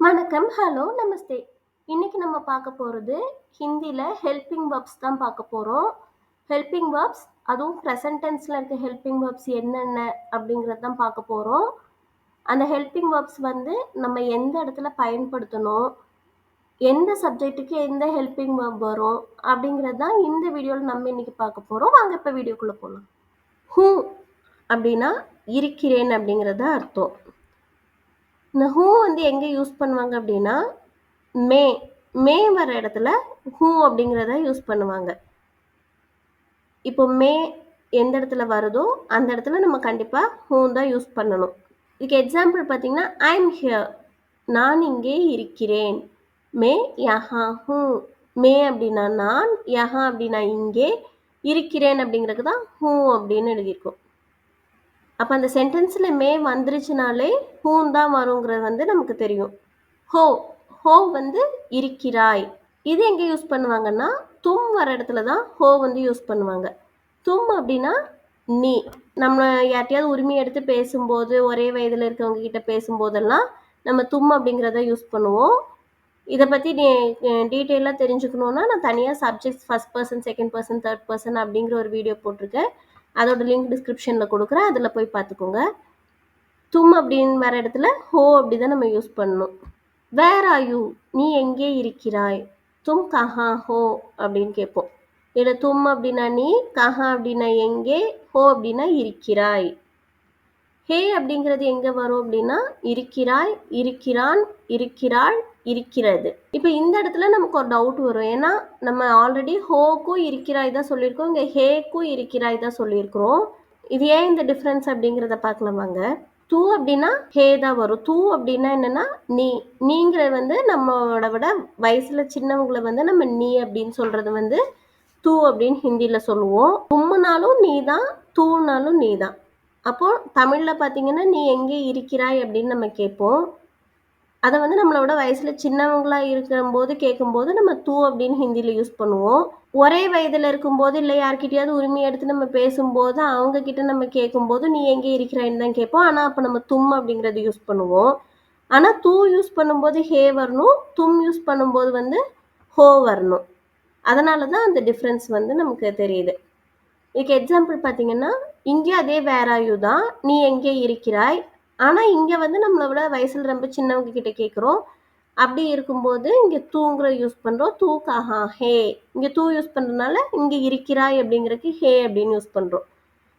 வணக்கம், ஹலோ, நமஸ்தே. இன்னைக்கு நம்ம பார்க்க போறது ஹிந்தில ஹெல்பிங் வெர்ப்ஸ் தான் பார்க்க போறோம். ஹெல்பிங் வெர்ப்ஸ் அதுவும் பிரசன்ட் டென்ஸ்ல இருக்க ஹெல்பிங் வெர்ப்ஸ் என்னென்ன அப்படிங்கிறது தான் பார்க்க போறோம். அந்த ஹெல்பிங் வெர்ப்ஸ் வந்து நம்ம எந்த இடத்துல பயன்படுத்தணும், எந்த சப்ஜெக்ட்டுக்கு எந்த ஹெல்பிங் வெர்ப் வரும் அப்படிங்கிறது தான் இந்த வீடியோவில் நம்ம இன்னைக்கு பார்க்க போறோம். வாங்க இப்போ வீடியோக்குள்ள போகலாம். ஹூ அப்படின்னா இருக்கிறேன் அப்படிங்கிறது அர்த்தம். இந்த ஹூ வந்து எங்கே யூஸ் பண்ணுவாங்க அப்படின்னா மே மே வர இடத்துல ஹூ அப்படிங்கிறத யூஸ் பண்ணுவாங்க. இப்போ மே எந்த இடத்துல வருதோ அந்த இடத்துல நம்ம கண்டிப்பாக ஹூ தான் யூஸ் பண்ணணும். இதுக்கு எக்ஸாம்பிள் பார்த்தீங்கன்னா ஐ எம் ஹியர், நான் இங்கே இருக்கிறேன். மே யஹா ஹூ, மே அப்படின்னா நான், யஹா அப்படின்னா இங்கே, இருக்கிறேன் அப்படிங்கிறது தான் ஹூ அப்படின்னு எழுதியிருக்கோம். அப்போ அந்த சென்டென்ஸில் மே வந்துருச்சுனாலே ஹூன் தான் வருங்கிறது வந்து நமக்கு தெரியும். ஹோ ஹோ வந்து இருக்கிறாய். இது எங்கே யூஸ் பண்ணுவாங்கன்னா தும் வர இடத்துல தான் ஹோ வந்து யூஸ் பண்ணுவாங்க. தும் அப்படின்னா நீ. நம்ம யார்ட்டையாவது உரிமை எடுத்து பேசும்போது, ஒரே வயதில் இருக்கவங்க கிட்ட பேசும்போதெல்லாம் நம்ம தும் அப்படிங்கிறத யூஸ் பண்ணுவோம். இதை பற்றி டீட்டெயிலாக தெரிஞ்சுக்கணுன்னா நான் தனியாக subjects first person, second person, third person அப்படிங்கிற ஒரு வீடியோ போட்டிருக்கேன். அதோட லிங்க் டிஸ்கிரிப்ஷனில் கொடுக்குறேன், அதில் போய் பார்த்துக்கோங்க. தும் அப்படின்னு வர இடத்துல ஹோ அப்படி தான் நம்ம யூஸ் பண்ணணும். வேர் ஆர் யூ, நீ எங்கே இருக்கிறாய். தும் கஹா ஹோ அப்படின்னு கேட்போம். இதில் தும் அப்படின்னா நீ, கஹா அப்படின்னா எங்கே, ஹோ அப்படின்னா இருக்கிறாய். ஹே அப்படிங்கிறது எங்கே வரும் அப்படின்னா இருக்கிறாய், இருக்கிறான், இருக்கிறாள், இருக்கிறது. இப்போ இந்த இடத்துல நமக்கு ஒரு டவுட் வரும். ஏன்னா நம்ம ஆல்ரெடி ஹோக்கும் இருக்கிறாய் தான் சொல்லியிருக்கோம், இங்கே ஹேக்கும் இருக்கிறாய் தான் சொல்லியிருக்கிறோம். இது ஏன் இந்த டிஃப்ரென்ஸ் அப்படிங்கிறத பார்க்கலாம் வாங்க. தூ அப்படின்னா ஹே தான் வரும். தூ அப்படின்னா என்னன்னா நீ. நீங்கிறது வந்து நம்மளோட விட வயசுல சின்னவங்களை வந்து நம்ம நீ அப்படின்னு சொல்றது வந்து தூ அப்படின்னு ஹிந்தியில சொல்லுவோம். தும்முனாலும் நீ தான், தூனாலும் நீ தான். அப்போ தமிழ்ல பார்த்தீங்கன்னா நீ எங்கே இருக்கிறாய் அப்படின்னு நம்ம கேட்போம். அதை வந்து நம்மளோட வயசுல சின்னவங்களா இருக்கும்போது கேட்கும்போது நம்ம தூ அப்படின்னு ஹிந்தியில யூஸ் பண்ணுவோம். ஒரே வயதில் இருக்கும்போது இல்லை யார்கிட்டயாவது உரிமை எடுத்து நம்ம பேசும்போது அவங்க கிட்ட நம்ம கேட்கும்போது நீ எங்கே இருக்கிறான்னு தான் கேட்போம். ஆனால் அப்போ நம்ம தும் அப்படிங்கிறது யூஸ் பண்ணுவோம். ஆனால் தூ யூஸ் பண்ணும்போது ஹே வரணும், தும் யூஸ் பண்ணும்போது வந்து ஹோ வரணும். அதனால தான் அந்த டிஃப்ரென்ஸ் வந்து நமக்கு தெரியுது. இதுக்கு எக்ஸாம்பிள் பார்த்தீங்கன்னா இங்கே அதே வேறாயு தான், நீ எங்கே இருக்கிறாய். ஆனால் இங்கே வந்து நம்மளை விட வயசில் ரொம்ப சின்னவங்க கிட்ட கேட்குறோம். அப்படி இருக்கும்போது இங்கே தூங்குற யூஸ் பண்ணுறோம். தூ கஹா ஹே, இங்கே தூ யூஸ் பண்ணுறதுனால இங்கே இருக்கிறாய் அப்படிங்கிறதுக்கு ஹே அப்படின்னு யூஸ் பண்ணுறோம்.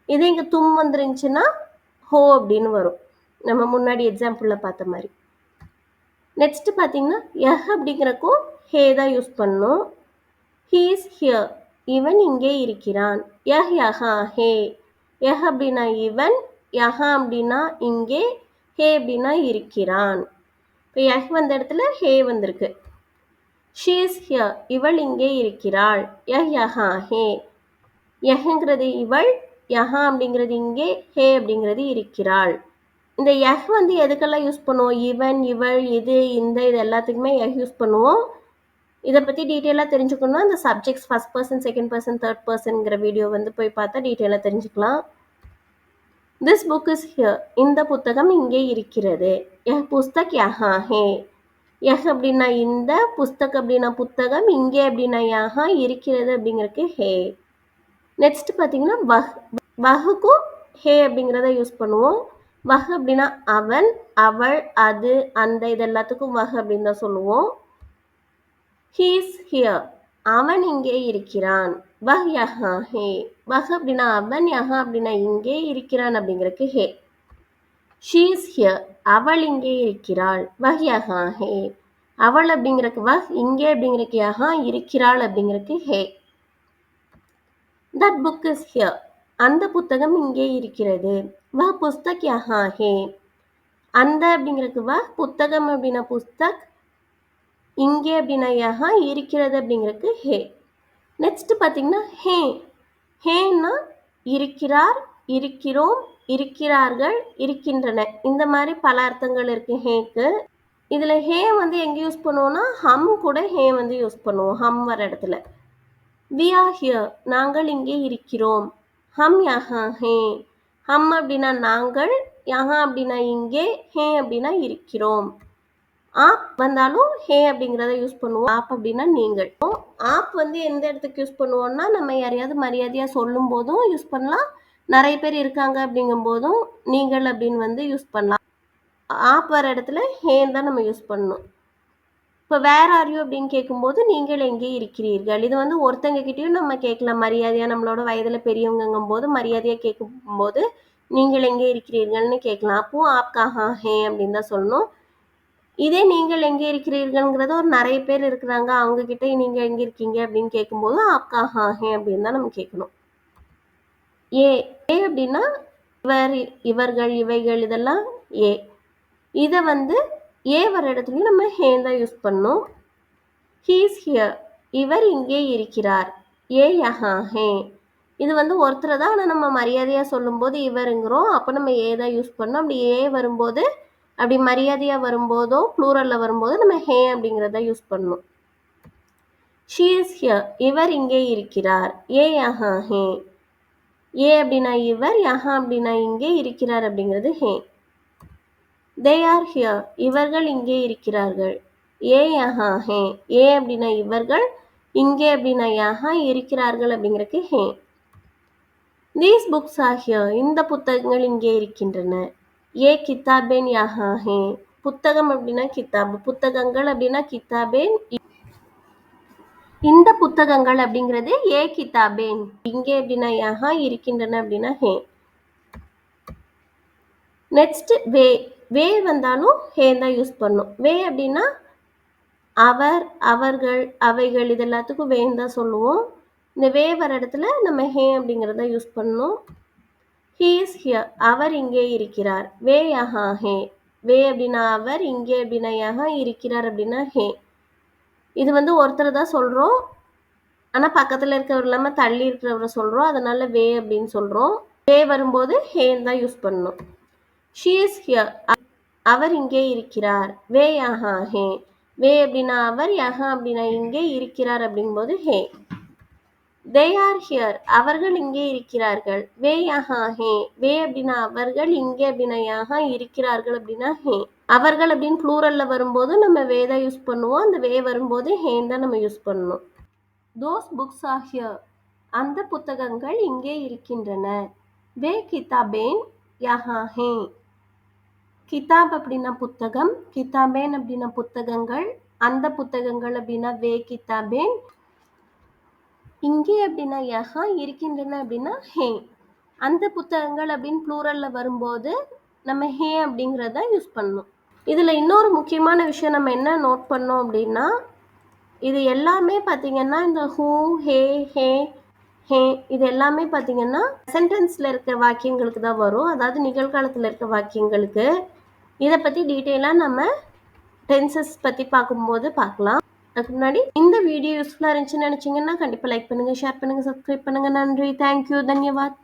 இதே இங்கே தும் வந்துருந்துச்சுன்னா ஹோ அப்படின்னு வரும், நம்ம முன்னாடி எக்ஸாம்பிளில் பார்த்த மாதிரி. நெக்ஸ்ட் பார்த்தீங்கன்னா யஹ் அப்படிங்கிறக்கும் ஹே தான் யூஸ் பண்ணணும். ஹீ இஸ் ஹியர், இவன் இங்கே இருக்கிறான். யஹ் யஹா ஹே, யஹ் அப்படின்னா இவன், யஹா அப்படின்னா இங்கே, ஹே அப்படின்னா இருக்கிறான். இப்போ யஹ் வந்த இடத்துல ஹே வந்திருக்கு. ஷீ இஸ் ஹியர், இவள் இங்கே இருக்கிறாள். யஹ் யஹா ஹே, யஹ்ங்கிறது இவள், யஹா அப்படிங்கிறது இங்கே, ஹே அப்படிங்கிறது இருக்கிறாள். இந்த யஹ் வந்து எதுக்கெல்லாம் யூஸ் பண்ணுவோம்? இவன், இவள், இது, இந்த, இது எல்லாத்துக்குமே யஹ் யூஸ் பண்ணுவோம். இதை பற்றி டீட்டெயிலாக தெரிஞ்சுக்கணும்னா இந்த subjects first person, second person, third பர்சன்ங்கிற வீடியோ வந்து போய் பார்த்தா டீட்டெயிலாக தெரிஞ்சுக்கலாம். திஸ் புக் இஸ் ஹியர், இந்த புத்தகம் இங்கே இருக்கிறது. யஹ் புஸ்தக் யஹா ஹே, யஹ் அப்படின்னா இந்த, புஸ்தக் அப்படின்னா புத்தகம், இங்கே அப்படின்னா யஹா, இருக்கிறது அப்படிங்கிறதுக்கு ஹே. நெக்ஸ்ட் பார்த்தீங்கன்னா வஹ், வஹுக்கும் ஹே அப்படிங்கிறத யூஸ் பண்ணுவோம். வஹ் அப்படின்னா அவன், அவள், அது, அந்த, இது எல்லாத்துக்கும் வஹ் அப்படின்னு தான் சொல்லுவோம். ஹீ இஸ் ஹியர், அவன் இங்கே இருக்கிறான். வஹ் யஹா ஹே, வஹ் அப்படின்னா அவன், யஹா அப்படின்னா இங்கே, இருக்கிறான் அப்படிங்கிறதுக்கு ஹே. ஷீ இஸ் ஹியர், அவள் இங்கே இருக்கிறாள். வஹ் யஹா ஹே, அவள் அப்படிங்கிறக்கு வஹ், இங்கே அப்படிங்கிறக்கு யஹா, இருக்கிறாள் அப்படிங்கிறக்கு ஹே. தட் புக் இஸ் ஹியர், அந்த புத்தகம் இங்கே இருக்கிறது. வஹ் புஸ்தக் யஹா ஹே, அந்த அப்படிங்கிறக்கு வஹ், புத்தகம் அப்படின்னா புஸ்தக், இங்கே அப்படின்னா யஹா, இருக்கிறது அப்படிங்கிறக்கு ஹே. நெக்ஸ்ட் பார்த்தீங்கன்னா ஹே, ஹேன்னா இருக்கிறார், இருக்கிறோம், இருக்கிறார்கள், இருக்கின்றன, இந்த மாதிரி பல அர்த்தங்கள் இருக்கு ஹேக்கு. இதில் ஹே வந்து எங்கே யூஸ் பண்ணுவோம்னா ஹம் கூட ஹே வந்து யூஸ் பண்ணுவோம். ஹம் வர இடத்துல வி ஆர் ஹியர், நாங்கள் இங்கே இருக்கிறோம். ஹம் யஹா ஹே, ஹம் அப்படின்னா நாங்கள், யஹா அப்படின்னா இங்கே, ஹே அப்படின்னா இருக்கிறோம். ஆப் வந்தாலும் ஹே அப்படிங்கிறத யூஸ் பண்ணுவோம். ஆப் அப்படின்னா நீங்கள். ஆப் வந்து எந்த இடத்துக்கு யூஸ் பண்ணுவோம்னா, நம்ம யாரையாவது மரியாதையா சொல்லும்போதும் யூஸ் பண்ணலாம். நெறைய பேர் இருக்காங்க அப்படிங்கும்போதும், நீங்கள் அப்படின்னு வந்து யூஸ் பண்ணலாம். ஆப் வர இடத்துல ஹேன்னு தான் நம்ம யூஸ் பண்ணணும். இப்போ வேர் ஆர் யூ அப்படின்னு கேட்கும்போது, நீங்கள் எங்கே இருக்கிறீர்கள்? இது வந்து ஒருத்தங்க கிட்டயும் நம்ம கேட்கலாம் மரியாதையா. நம்மளோட வயதில பெரியவங்கங்கும்போது மரியாதையா கேட்கும்போது, நீங்கள் எங்கே இருக்கிறீர்கள்னு கேட்கலாம். அப்போ ஆப் கஹாं ஹே அப்படின்னு தான் சொல்லணும். இதே நீங்கள் எங்கே இருக்கிறீர்கள்ங்கிறது ஒரு நெறைய பேர் இருக்கிறாங்க. அவங்க கிட்ட நீங்க எங்க இருக்கீங்க அப்படின்னு கேட்கும்போது, ஆப் கஹாं ஹே அப்படின்னு தான் நம்ம கேட்கணும். ஏ ஏ அப்படின்னா இவர், இவர்கள், இவைகள் இதெல்லாம் ஏ. இத வந்து ஏ வர இடத்துலயும் நம்ம ஹேன்னு தான் யூஸ் பண்ணணும். He is here. இவர் இங்கே இருக்கிறார். ஏ யஹாं ஹே. இது வந்து ஒருத்தர தான். ஆனா நம்ம மரியாதையா சொல்லும்போது இவருங்கிறோம். அப்ப நம்ம ஏ தான் யூஸ் பண்ணணும். அப்படி ஏ வரும்போது, அப்படி மரியாதையா வரும்போதோ, ப்ளூரல்ல வரும்போது நம்ம ஹே அப்படிங்கிறத யூஸ் பண்ணணும். She is here. இவர் இங்கே இருக்கிறார். ஏ யஹாं ஹே. ஏ அப்படின்னா இவர், யஹாं அப்படின்னா இங்கே, இருக்கிறார் அப்படிங்கிறது ஹே. They are here. இவர்கள் இங்கே இருக்கிறார்கள். ஏ யஹாं ஹே. ஏ அப்படின்னா இவர்கள், இங்கே அப்படின்னா யஹாं, இருக்கிறார்கள் அப்படிங்கிறதுக்கு ஹே. These books are here. இந்த புத்தகங்கள் இங்கே இருக்கின்றன. ஏ கிதாபேன் யஹாं ஹே. புத்தகம் அப்படின்னா கிதாப். புத்தகங்கள் அப்படின்னா கிதாபேன். இந்த புத்தகங்கள் அப்படிங்கிறது ஏ கிதாபேன். இங்கே அப்படின்னா யஹாं, இருக்கின்றன அப்படின்னா ஹே. நெக்ஸ்ட் வே. வே வந்தாலும் ஹே தான் யூஸ் பண்ணும். வே அப்படின்னா அவர், அவர்கள், அவைகள் இது எல்லாத்துக்கும் வேன்னு தான் சொல்லுவோம். இந்த வே வர இடத்துல நம்ம ஹே அப்படிங்கிறத யூஸ் பண்ணணும். He is here. அவர் இங்கே இருக்கிறார். வே யஹாं ஹே. வே அப்படின்னா அவர், இங்கே அப்படின்னா யஹாं, இருக்கிறார் அப்படின்னா ஹே. இது வந்து ஒருத்தர் தான் சொல்றோம். ஆனா பக்கத்துல இருக்கிறவர் இல்லாம தள்ளி இருக்கிறவரை சொல்றோம். அதனால வே அப்படின்னு சொல்றோம். வே வரும்போது ஹேன்னு தான் யூஸ் பண்ணணும். She is here. அவர் இங்கே இருக்கிறார். வே யஹாं ஹே. வே அப்படின்னா அவர், யஹாं அப்படின்னா இங்கே, இருக்கிறார் அப்படிங்கும்போது ஹே. They are here. அவர்கள் இங்கே இருக்கிறார்கள். வே யஹாं ஹே. வே அப்படின்னா அவர்கள், இங்கே அப்படின்னா யஹாं, இருக்கிறார்கள் அப்படின்னா ஹே. அவர்கள் அப்படின்னு ப்ளூரல்ல வரும்போது நம்ம வே தான் யூஸ் பண்ணுவோம். அந்த வே வரும்போது ஹேன்னு தான் நம்ம யூஸ் பண்ணணும். Those books are here. அந்த புத்தகங்கள் இங்கே இருக்கின்றன. வே கிதாபேன் யஹாं ஹே. கிதாப் அப்படின்னா புத்தகம், கிதாபேன் அப்படின்னா புத்தகங்கள், அந்த புத்தகங்கள் அப்படின்னா வே கிதாபேன், இங்கே அப்படின்னா யஹாं, இருக்கின்றன அப்படின்னா ஹே. அந்த புத்தகங்கள் அப்படின்னு ப்ளூரல்ல வரும்போது நம்ம ஹே அப்படிங்கிறத யூஸ் பண்ணணும். இதில் இன்னொரு முக்கியமான விஷயம் நம்ம என்ன நோட் பண்ணோம் அப்படின்னா, இது எல்லாமே பார்த்தீங்கன்னா இந்த ஹூ, ஹே, ஹே, ஹே இது எல்லாமே பார்த்தீங்கன்னா சென்டென்ஸில் இருக்க வாக்கியங்களுக்கு தான் வரும். அதாவது நிகழ்காலத்தில் இருக்க வாக்கியங்களுக்கு. இதை பற்றி டீட்டெயிலாக நம்ம டென்சஸ் பற்றி பார்க்கும்போது பார்க்கலாம். அதுக்கு முன்னாடி இந்த வீடியோ யூஸ்ஃபுல்லாக இருந்துச்சுன்னு நினச்சிங்கன்னா கண்டிப்பாக லைக் பண்ணுங்கள், ஷேர் பண்ணுங்கள், சப்ஸ்கிரைப் பண்ணுங்கள். நன்றி. தேங்க்யூ. தன்யவாத்.